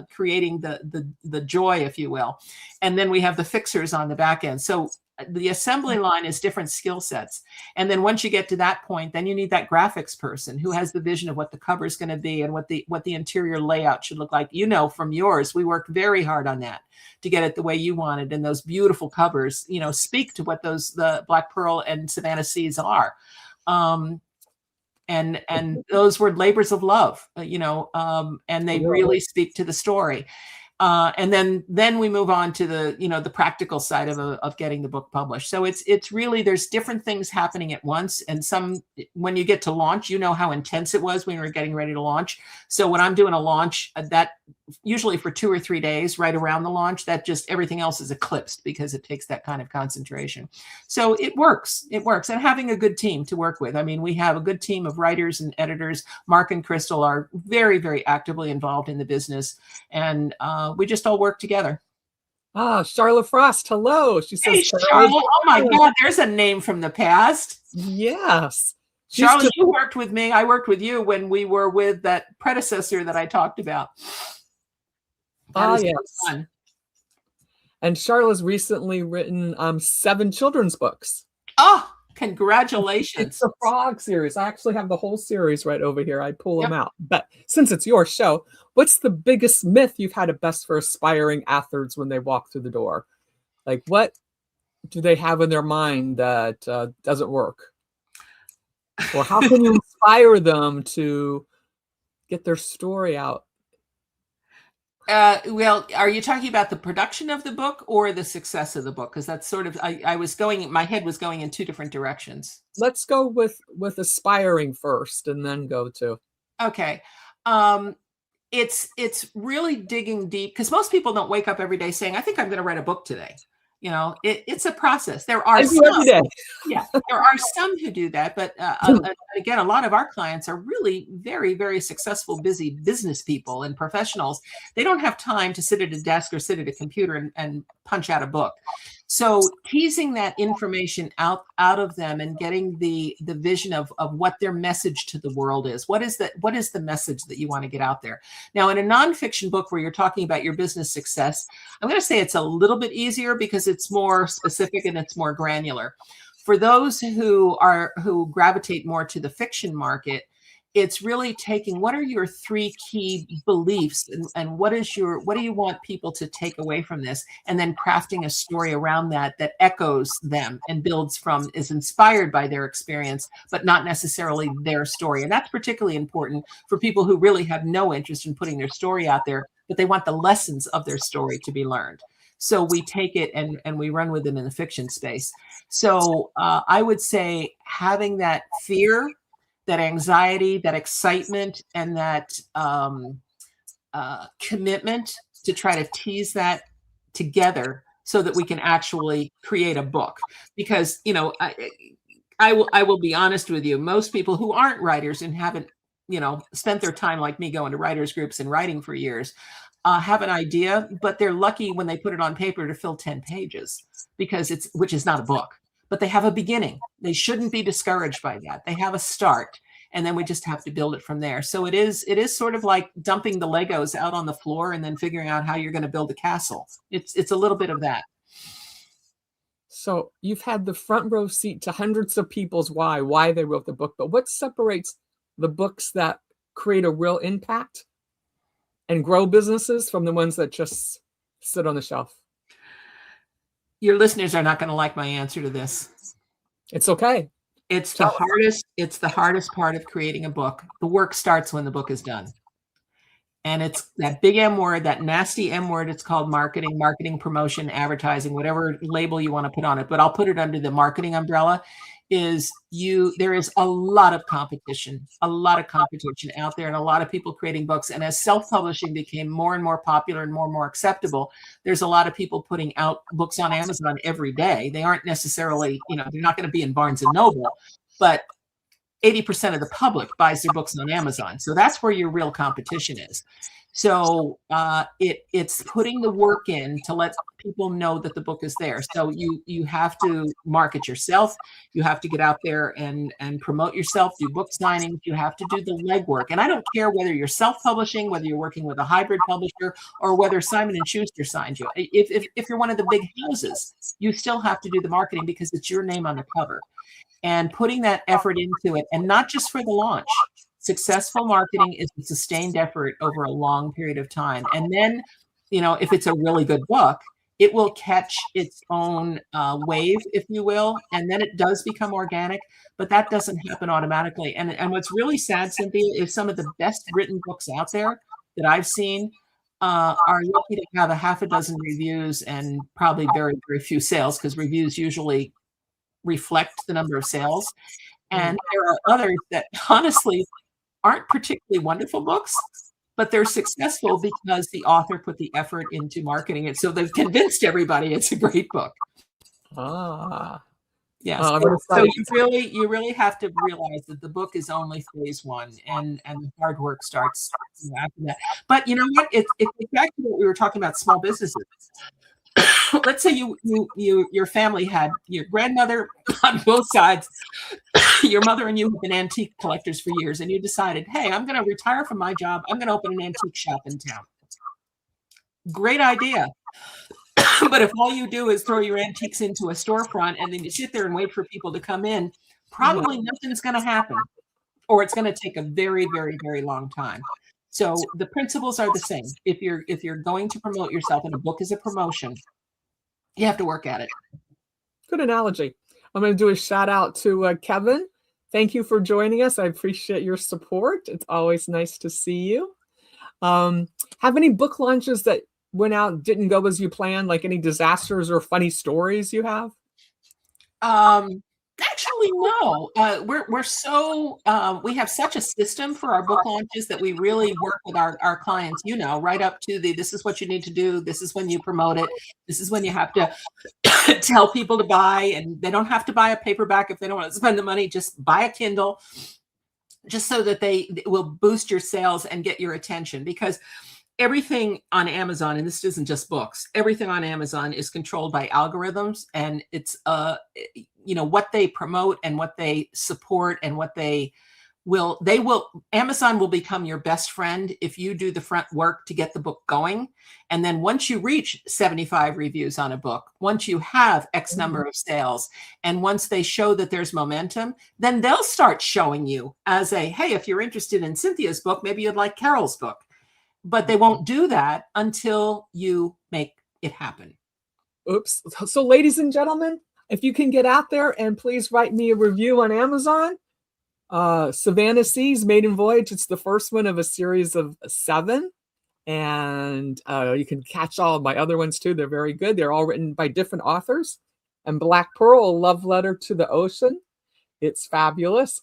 creating the joy, if you will. And then we have the fixers on the back end. So the assembly line is different skill sets. And then once you get to that point, then you need that graphics person who has the vision of what the cover is going to be and what the interior layout should look like. From yours, we worked very hard on that to get it the way you wanted. And those beautiful covers, speak to what the Black Pearl and Savannah Seas are. And those were labors of love, and they really speak to the story. And then we move on to the practical side of getting the book published. So it's really, there's different things happening at once. And when you get to launch, how intense it was when we were getting ready to launch. So when I'm doing a launch, that usually for 2 or 3 days right around the launch, that just everything else is eclipsed, because it takes that kind of concentration. So it works. And having a good team to work with. I mean, we have a good team of writers and editors. Mark and Crystal are very, very actively involved in the business. And we just all work together. Charlotte Frost, hello. She says, hey, Charlotte. Oh my God, there's a name from the past. Yes. Charlotte, you worked with me. I worked with you when we were with that predecessor that I talked about. Yes. Fun. And Charlotte's recently written 7 children's books. Oh, congratulations. It's the Frog series. I actually have the whole series right over here. I pull them out. But since it's your show, what's the biggest myth you've had at best for aspiring athletes when they walk through the door? Like, what do they have in their mind that doesn't work? Or how can you inspire them to get their story out? Well, are you talking about the production of the book or the success of the book? Because that's sort of, my head was going in 2 different directions. Let's go with aspiring first, and then go to. Okay. It's really digging deep, because most people don't wake up every day saying, I think I'm going to write a book today. It's a process. There are I do every day. yeah, there are some who do that, but again, a lot of our clients are really very, very successful, busy business people and professionals. They don't have time to sit at a desk or sit at a computer and punch out a book. So teasing that information out of them and getting the vision of what their message to the world is. What is the message that you want to get out there? Now, in a nonfiction book where you're talking about your business success, I'm going to say it's a little bit easier because it's more specific and it's more granular. For those who gravitate more to the fiction market, it's really taking what are your 3 key beliefs and what do you want people to take away from this, and then crafting a story around that echoes them and is inspired by their experience, but not necessarily their story. And that's particularly important for people who really have no interest in putting their story out there, but they want the lessons of their story to be learned. So we take it and we run with it in the fiction space. So I would say having that fear, that anxiety, that excitement, and that commitment to try to tease that together so that we can actually create a book. Because, I will be honest with you, most people who aren't writers and haven't, spent their time like me going to writers groups and writing for years, have an idea, but they're lucky when they put it on paper to fill 10 pages which is not a book. But they have a beginning. They shouldn't be discouraged by that. They have a start, and then we just have to build it from there. So it is sort of like dumping the Legos out on the floor and then figuring out how you're going to build a castle. It's a little bit of that. So you've had the front row seat to hundreds of people's why they wrote the book, but what separates the books that create a real impact and grow businesses from the ones that just sit on the shelf? Your listeners are not going to like my answer to this. It's okay. It's the hardest part of creating a book. The work starts when the book is done. And it's that big M word, that nasty M word. It's called marketing, promotion, advertising, whatever label you want to put on it. But I'll put it under the marketing umbrella. There is a lot of competition out there, and a lot of people creating books. And as self-publishing became more and more popular and more acceptable, there's a lot of people putting out books on Amazon every day. They aren't necessarily, they're not going to be in Barnes and Noble, but 80% of the public buys their books on Amazon. So that's where your real competition is. So it's putting the work in to let people know that the book is there. So you have to market yourself. You have to get out there and promote yourself, do book signings. You have to do the legwork. And I don't care whether you're self-publishing, whether you're working with a hybrid publisher, or whether Simon & Schuster signed you. If you're one of the big houses, you still have to do the marketing because it's your name on the cover. And putting that effort into it, and not just for the launch. Successful marketing is a sustained effort over a long period of time. And then, if it's a really good book, it will catch its own wave, if you will, and then it does become organic, but that doesn't happen automatically. And what's really sad, Cynthia, is some of the best written books out there that I've seen are lucky to have a half a dozen reviews and probably very, very few sales, because reviews usually reflect the number of sales. And there are others that honestly aren't particularly wonderful books, but they're successful because the author put the effort into marketing it. So they've convinced everybody it's a great book. Yes. So you really have to realize that the book is only phase one, and the hard work starts after that. But you know what? It's back to what we were talking about, small businesses. Let's say your family had your grandmother on both sides. Your mother and you have been antique collectors for years, and you decided, hey, I'm going to retire from my job. I'm going to open an antique shop in town. Great idea. But if all you do is throw your antiques into a storefront and then you sit there and wait for people to come in, probably nothing's going to happen, or it's going to take a very, very, very long time. So the principles are the same. If you're going to promote yourself, and a book is a promotion, you have to work at it. Good analogy. I'm going to do a shout out to Kevin. Thank you for joining us. I appreciate your support. It's always nice to see you. Have any book launches that went out, didn't go as you planned, like any disasters or funny stories you have? Actually, Actually, no. We're so we have such a system for our book launches that we really work with our clients, right up to this is what you need to do. This is when you promote it. This is when you have to tell people to buy, and they don't have to buy a paperback if they don't want to spend the money. Just buy a Kindle, just so that they will boost your sales and get your attention, because everything on Amazon, and this isn't just books, everything on Amazon is controlled by algorithms, and it's what they promote and what they support and what Amazon will become your best friend if you do the front work to get the book going. And then once you reach 75 reviews on a book, once you have X number of sales, and once they show that there's momentum, then they'll start showing you as hey, if you're interested in Cynthia's book, maybe you'd like Carol's book. But they won't do that until you make it happen. Oops. So ladies and gentlemen, if you can get out there and please write me a review on Amazon. Savannah C's Maiden Voyage. It's the first one of a series of 7. And you can catch all of my other ones too. They're very good. They're all written by different authors. And Black Pearl, A Love Letter to the Ocean. It's fabulous.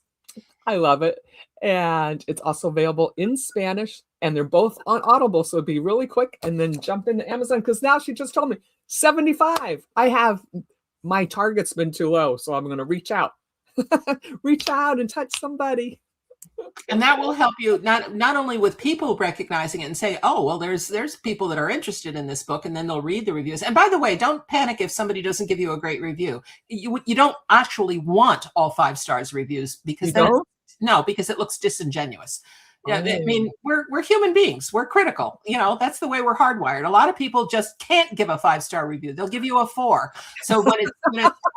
I love it. And it's also available in Spanish. And they're both on Audible. So be really quick and then jump into Amazon. Because now she just told me 75. My target's been too low. So I'm going to reach out. Reach out and touch somebody. And that will help you not only with people recognizing it and say, oh, well, there's people that are interested in this book, and then they'll read the reviews. And by the way, don't panic if somebody doesn't give you a great review. You don't actually want all 5 stars reviews, because because it looks disingenuous. Yeah, I mean, we're human beings. We're critical. That's the way we're hardwired. A lot of people just can't give a 5-star review. They'll give you a 4. So when it's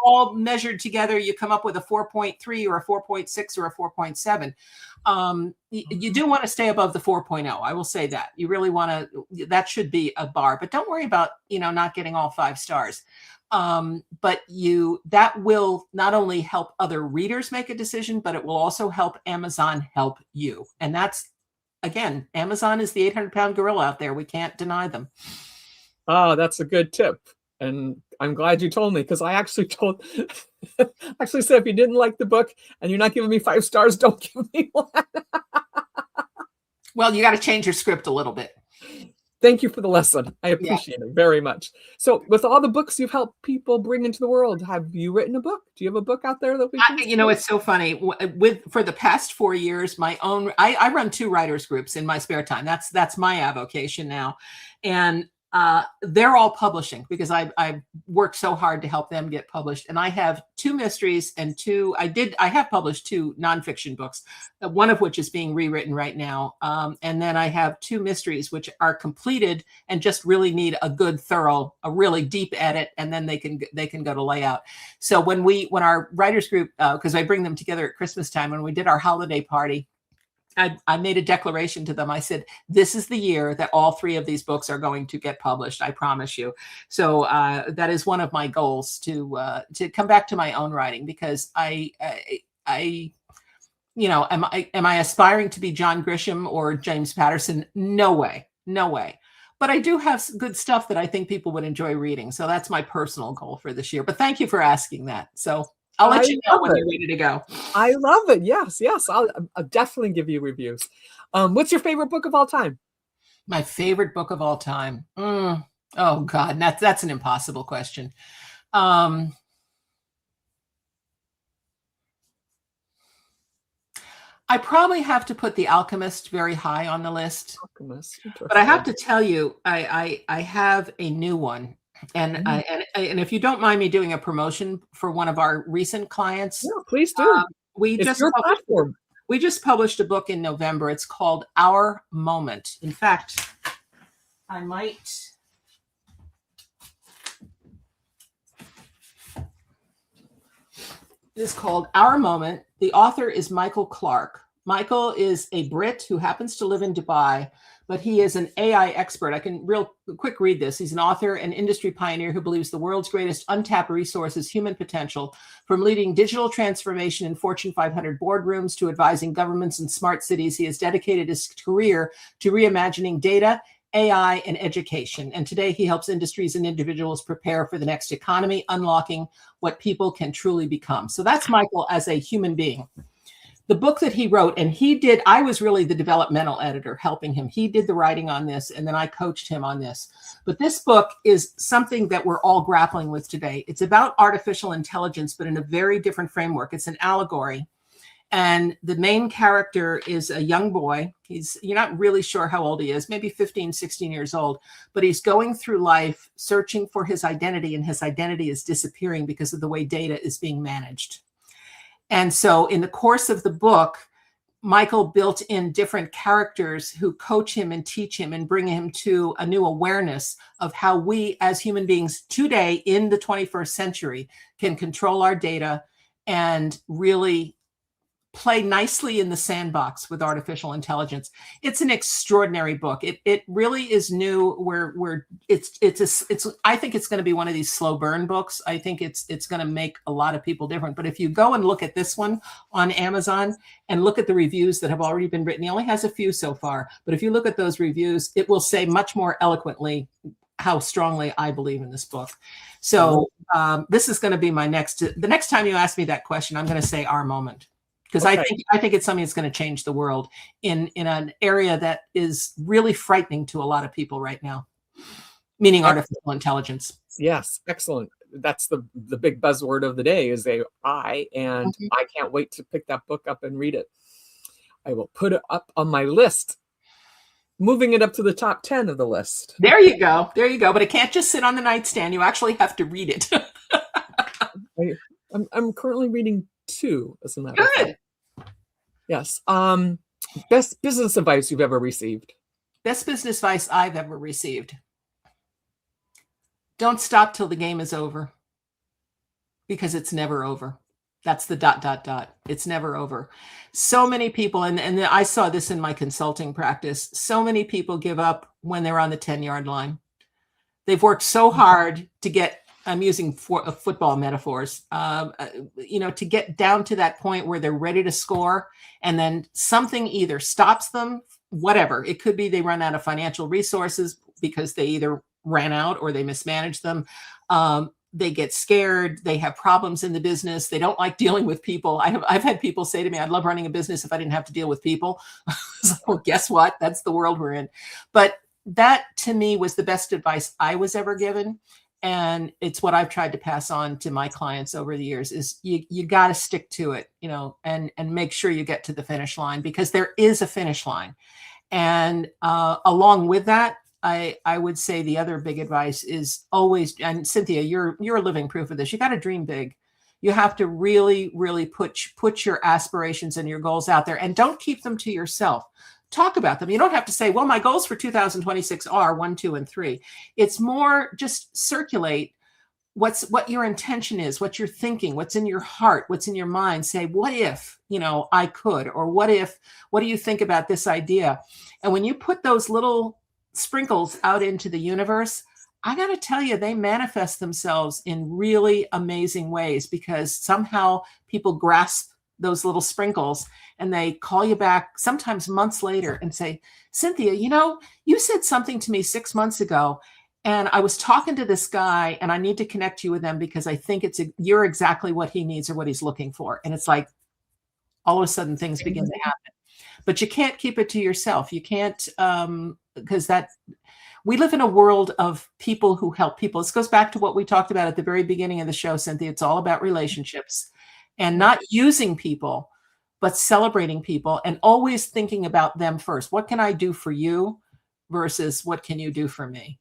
all measured together, you come up with a 4.3 or a 4.6 or a 4.7. You do want to stay above the 4.0. I will say that. You really want to. That should be a bar. But don't worry about not getting all 5 stars. But that will not only help other readers make a decision, but it will also help Amazon help you. And that's, again, Amazon is the 800-pound gorilla out there. We can't deny them. Oh, that's a good tip. And I'm glad you told me, because I actually said, if you didn't like the book and you're not giving me 5 stars, don't give me one. Well, you got to change your script a little bit. Thank you for the lesson. I appreciate it very much. So with all the books you've helped people bring into the world, have you written a book? Do you have a book out there that we can it's so funny. For the past 4 years, I run 2 writers groups in my spare time. That's my avocation now. And they're all publishing, because I worked so hard to help them get published. And I have 2 mysteries and I have published 2 nonfiction books, one of which is being rewritten right now. And then I have 2 mysteries, which are completed and just really need a really deep edit. And then they can go to layout. So when our writers group, because I bring them together at Christmas time, when we did our holiday party, I made a declaration to them. I said, this is the year that all 3 of these books are going to get published. I promise you. So that is one of my goals, to come back to my own writing, because am I aspiring to be John Grisham or James Patterson? No way. But I do have some good stuff that I think people would enjoy reading. So that's my personal goal for this year. But thank you for asking that. So I'll let you know when you're ready to go. I love it. Yes. I'll definitely give you reviews. What's your favorite book of all time? My favorite book of all time. Oh God, that's an impossible question. I probably have to put The Alchemist very high on the list. But I have to tell you, I have a new one. And and if you don't mind me doing a promotion for one of our recent clients, please do. We just published a book in November. It's called Our Moment. In fact, I might. It is called Our Moment. The author is Michael Clark. Michael is a Brit who happens to live in Dubai, but he is an AI expert. I can real quick read this. He's an author and industry pioneer who believes the world's greatest untapped resource is human potential. From leading digital transformation in Fortune 500 boardrooms to advising governments and smart cities, he has dedicated his career to reimagining data, AI, and education. And today he helps industries and individuals prepare for the next economy, unlocking what people can truly become. So that's Michael as a human being. The book that he wrote, and I was really the developmental editor helping him. He did the writing on this, and then I coached him on this. But this book is something that we're all grappling with today. It's about artificial intelligence, but in a very different framework. It's an allegory. And the main character is a young boy. You're not really sure how old he is, maybe 15, 16 years old, but he's going through life searching for his identity, and his identity is disappearing because of the way data is being managed. And so in the course of the book, Michael built in different characters who coach him and teach him and bring him to a new awareness of how we as human beings today in the 21st century can control our data and really play nicely in the sandbox with artificial intelligence. It's an extraordinary book. It really is new. I think it's going to be one of these slow burn books. I think it's going to make a lot of people different. But if you go and look at this one on Amazon and look at the reviews that have already been written, he only has a few so far. But if you look at those reviews, it will say much more eloquently how strongly I believe in this book. So this is going to be the next time you ask me that question, I'm going to say our moment. Because okay. I think it's something that's going to change the world in an area that is really frightening to a lot of people right now, meaning artificial intelligence. Yes, excellent. That's the big buzzword of the day is AI, and I can't wait to pick that book up and read it. I will put it up on my list, moving it up to the top 10 of the list. There you go. But it can't just sit on the nightstand. You actually have to read it. I'm currently reading 2, as a matter of fact. Yes. Best business advice you've ever received. Best business advice I've ever received. Don't stop till the game is over. Because it's never over. That's the ... It's never over. So many people, and I saw this in my consulting practice, so many people give up when they're on the 10-yard line. They've worked so hard to get, I'm using football metaphors, to get down to that point where they're ready to score, and then something either stops them, whatever. It could be they run out of financial resources because they either ran out or they mismanaged them. They get scared. They have problems in the business. They don't like dealing with people. I've had people say to me, I'd love running a business if I didn't have to deal with people. So well, guess what? That's the world we're in. But that to me was the best advice I was ever given. And it's what I've tried to pass on to my clients over the years is you got to stick to it, and make sure you get to the finish line, because there is a finish line. And along with that, I would say the other big advice is always, and Cynthia, you're living proof of this. You got to dream big. You have to really, really put your aspirations and your goals out there, and don't keep them to yourself. Talk about them. You don't have to say, well, my goals for 2026 are 1, 2, and 3. It's more just circulate what your intention is, what you're thinking, what's in your heart, what's in your mind. Say, what if, I could, or what do you think about this idea? And when you put those little sprinkles out into the universe, I got to tell you, they manifest themselves in really amazing ways, because somehow people grasp those little sprinkles and they call you back sometimes months later and say, Cynthia, you said something to me 6 months ago, and I was talking to this guy, and I need to connect you with them because I think you're exactly what he needs or what he's looking for. And it's like, all of a sudden things begin to happen, but you can't keep it to yourself. You can't, because we live in a world of people who help people. This goes back to what we talked about at the very beginning of the show, Cynthia. It's all about relationships. And not using people, but celebrating people and always thinking about them first. What can I do for you versus what can you do for me?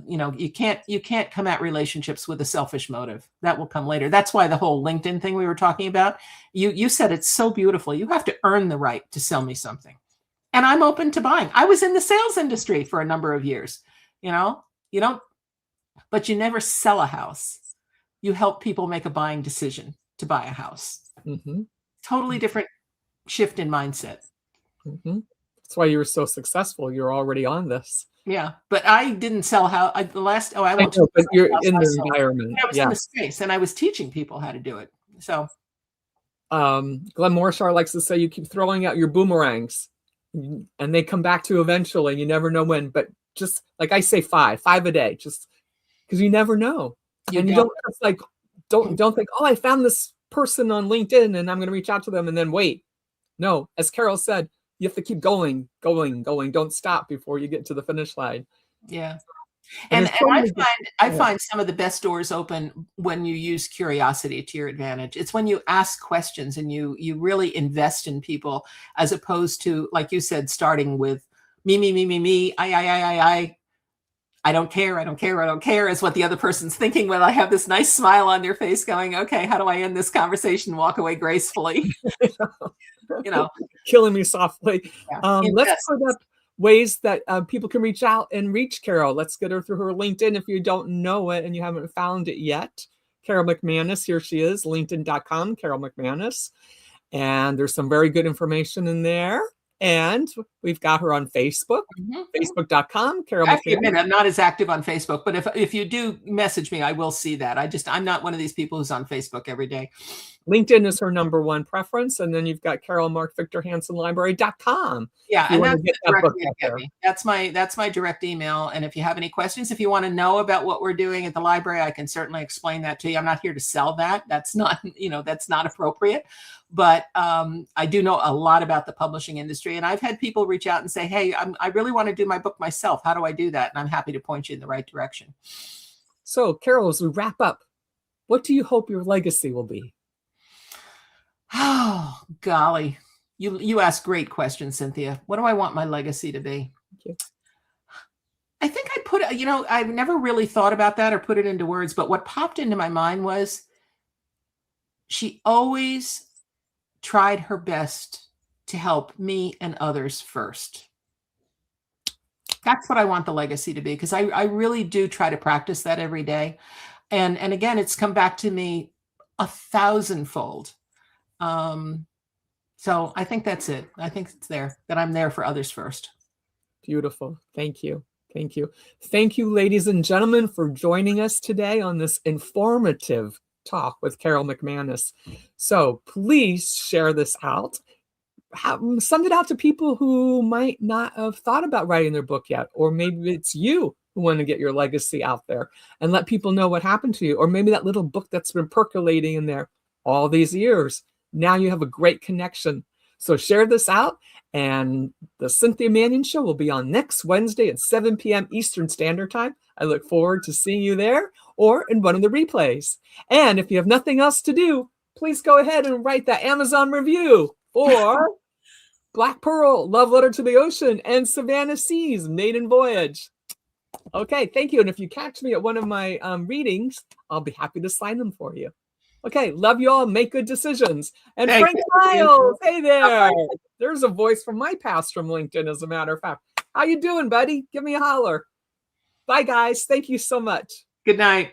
You can't come at relationships with a selfish motive. That will come later. That's why the whole LinkedIn thing we were talking about, you said it so beautiful. You have to earn the right to sell me something. And I'm open to buying. I was in the sales industry for a number of years. But you never sell a house. You help people make a buying decision to buy a house. Totally different shift in mindset. That's why you were so successful. You're already on this. Yeah, but I didn't sell how I won't. But you're in the environment. I was in the space, and I was teaching people how to do it. So, Glenn Morshar likes to say, you keep throwing out your boomerangs, and they come back to you eventually. You never know when, but just like I say, five a day, just because you never know. And you don't just like, don't think, oh, I found this person on LinkedIn and I'm going to reach out to them and then wait. No, as Carol said, you have to keep going. Don't stop before you get to the finish line. Yeah. And I find some of the best doors open when you use curiosity to your advantage. It's when you ask questions and you really invest in people, as opposed to, like you said, starting with me, I don't care is what the other person's thinking, when I have this nice smile on their face going, okay, how do I end this conversation, walk away gracefully? Killing me softly. Yeah. Let's put up ways that people can reach out and reach Carol. Let's get her through her LinkedIn if you don't know it and you haven't found it yet. Carol McManus, here she is, linkedin.com, Carol McManus. And there's some very good information in there. And we've got her on Facebook, facebook.com, Carol McManus. I'm not as active on Facebook, but if you do message me, I will see that. I'm not one of these people who's on Facebook every day. LinkedIn is her number one preference. And then you've got Carol Mark Victor Hansen Library.com. Yeah, and that's my direct email. And if you have any questions, if you want to know about what we're doing at the library, I can certainly explain that to you. I'm not here to sell that. That's not, that's not appropriate. But I do know a lot about the publishing industry. And I've had people reach out and say, hey, I really want to do my book myself. How do I do that? And I'm happy to point you in the right direction. So, Carol, as we wrap up, what do you hope your legacy will be? Oh, golly. You ask great questions, Cynthia. What do I want my legacy to be? Thank you. I think I put, I've never really thought about that or put it into words, but what popped into my mind was she always tried her best to help me and others first. That's what I want the legacy to be, because I really do try to practice that every day. And again, it's come back to me 1,000-fold. So I think that's it. I think it's there, that I'm there for others first. Beautiful. Thank you. Thank you. Thank you, ladies and gentlemen, for joining us today on this informative talk with Carol McManus. So please share this out. Send it out to people who might not have thought about writing their book yet, or maybe it's you who want to get your legacy out there, and let people know what happened to you, or maybe that little book that's been percolating in there all these years. Now you have a great connection. So share this out, and the Cynthia Manion Show will be on next Wednesday at 7 p.m. Eastern Standard Time. I look forward to seeing you there or in one of the replays. And if you have nothing else to do, please go ahead and write that Amazon review for Black Pearl, Love Letter to the Ocean, and Savannah Seas, Maiden Voyage. Okay, thank you. And if you catch me at one of my readings, I'll be happy to sign them for you. Okay, love you all. Make good decisions. And Thank Frank Miles, hey there. There's a voice from my past from LinkedIn, as a matter of fact. How you doing, buddy? Give me a holler. Bye, guys. Thank you so much. Good night.